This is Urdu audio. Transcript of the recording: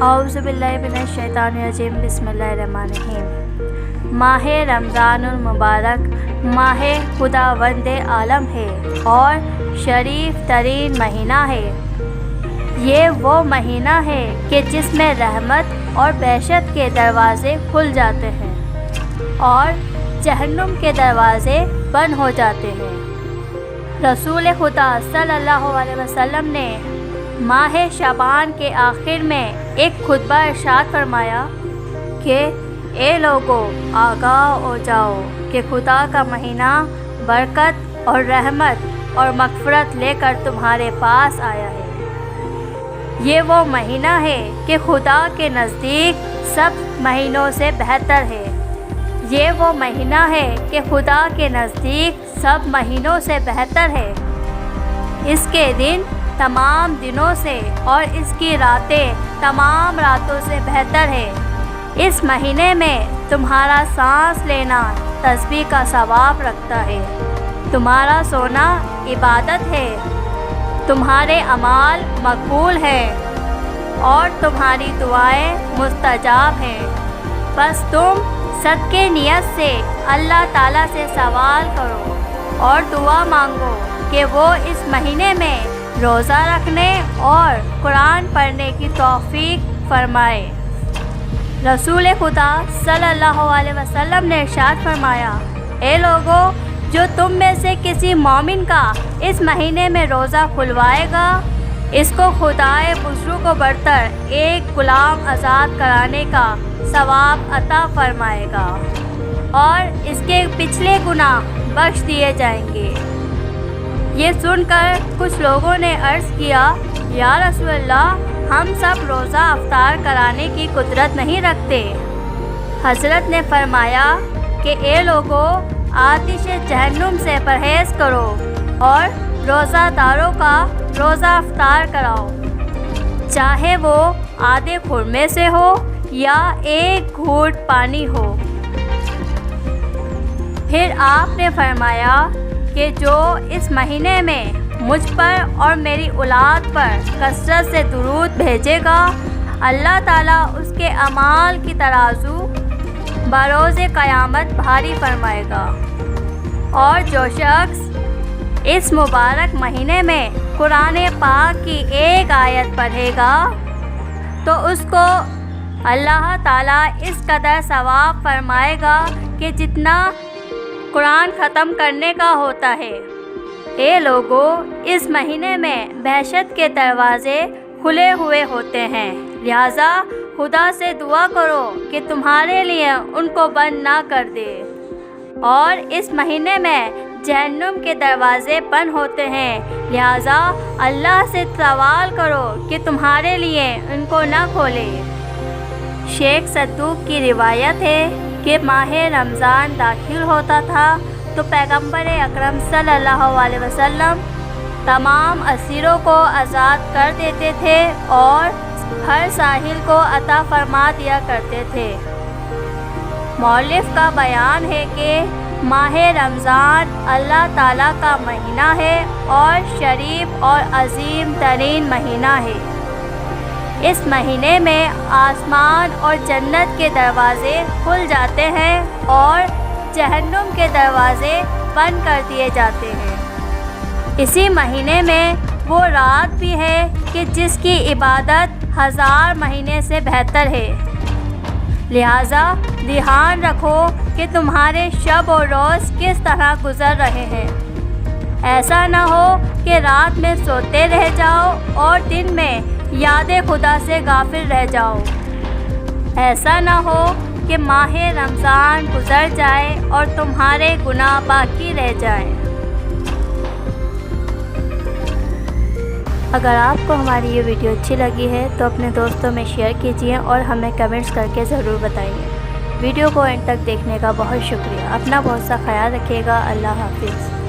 اعوذ باللہ من الشیطان الرجیم بسم اللہ الرحمن الرحیم۔ ماہ رمضان المبارک ماہ خداوند عالم ہے اور شریف ترین مہینہ ہے۔ یہ وہ مہینہ ہے کہ جس میں رحمت اور بہشت کے دروازے کھل جاتے ہیں اور جہنم کے دروازے بند ہو جاتے ہیں۔ رسول خدا صلی اللہ علیہ وسلم نے ماہ شعبان کے آخر میں ایک خطبہ ارشاد فرمایا کہ اے لوگو آگاہ ہو جاؤ کہ خدا کا مہینہ برکت اور رحمت اور مغفرت لے کر تمہارے پاس آیا ہے۔ یہ وہ مہینہ ہے کہ خدا کے نزدیک سب مہینوں سے بہتر ہے۔ یہ وہ مہینہ ہے کہ خدا کے نزدیک سب مہینوں سے بہتر ہے۔ اس کے دن تمام دنوں سے اور اس کی راتیں تمام راتوں سے بہتر ہے۔ اس مہینے میں تمہارا سانس لینا تسبیح کا ثواب رکھتا ہے، تمہارا سونا عبادت ہے، تمہارے اعمال مقبول ہیں اور تمہاری دعائیں مستجاب ہیں۔ بس تم صدقے نیت سے اللہ تعالیٰ سے سوال کرو اور دعا مانگو کہ وہ اس مہینے میں روزہ رکھنے اور قرآن پڑھنے کی توفیق فرمائے۔ رسول خدا صلی اللہ علیہ وسلم نے ارشاد فرمایا، اے لوگو جو تم میں سے کسی مومن کا اس مہینے میں روزہ کھلوائے گا، اس کو خدائے بزرگ و برتر ایک غلام آزاد کرانے کا ثواب عطا فرمائے گا اور اس کے پچھلے گناہ بخش دیے جائیں گے۔ یہ سن کر کچھ لوگوں نے عرض کیا، یا رسول اللہ ہم سب روزہ افطار کرانے کی قدرت نہیں رکھتے۔ حضرت نے فرمایا کہ اے لوگو آتش جہنم سے پرہیز کرو اور روزہ داروں کا روزہ افطار کراؤ، چاہے وہ آدھے خرمے سے ہو یا ایک گھونٹ پانی ہو۔ پھر آپ نے فرمایا کہ جو اس مہینے میں مجھ پر اور میری اولاد پر کثرت سے درود بھیجے گا، اللہ تعالیٰ اس کے اعمال کی ترازو بروز قیامت بھاری فرمائے گا۔ اور جو شخص اس مبارک مہینے میں قرآن پاک کی ایک آیت پڑھے گا تو اس کو اللہ تعالیٰ اس قدر ثواب فرمائے گا کہ جتنا قرآن ختم کرنے کا ہوتا ہے۔ اے لوگو اس مہینے میں بہشت کے دروازے کھلے ہوئے ہوتے ہیں، لہٰذا خدا سے دعا کرو کہ تمہارے لیے ان کو بند نہ کر دے۔ اور اس مہینے میں جہنم کے دروازے بند ہوتے ہیں، لہٰذا اللہ سے سوال کرو کہ تمہارے لیے ان کو نہ کھولے۔ شیخ صدوق کی روایت ہے کہ ماہ رمضان داخل ہوتا تھا تو پیغمبر اکرم صلی اللہ علیہ وسلم تمام اسیروں کو آزاد کر دیتے تھے اور ہر ساحل کو عطا فرما دیا کرتے تھے۔ مؤلف کا بیان ہے کہ ماہ رمضان اللہ تعالیٰ کا مہینہ ہے اور شریف اور عظیم ترین مہینہ ہے۔ اس مہینے میں آسمان اور جنت کے دروازے کھل جاتے ہیں اور جہنم کے دروازے بند کر دیے جاتے ہیں۔ اسی مہینے میں وہ رات بھی ہے کہ جس کی عبادت 1000 مہینے سے بہتر ہے، لہٰذا دھیان رکھو کہ تمہارے شب و روز کس طرح گزر رہے ہیں۔ ایسا نہ ہو کہ رات میں سوتے رہ جاؤ اور دن میں یاد خدا سے غافل رہ جاؤ۔ ایسا نہ ہو کہ ماہ رمضان گزر جائے اور تمہارے گناہ باقی رہ جائیں۔ اگر آپ کو ہماری یہ ویڈیو اچھی لگی ہے تو اپنے دوستوں میں شیئر کیجیے اور ہمیں کمنٹس کر کے ضرور بتائیے۔ ویڈیو کو اینڈ تک دیکھنے کا بہت شکریہ۔ اپنا بہت سا خیال رکھیے گا۔ اللہ حافظ۔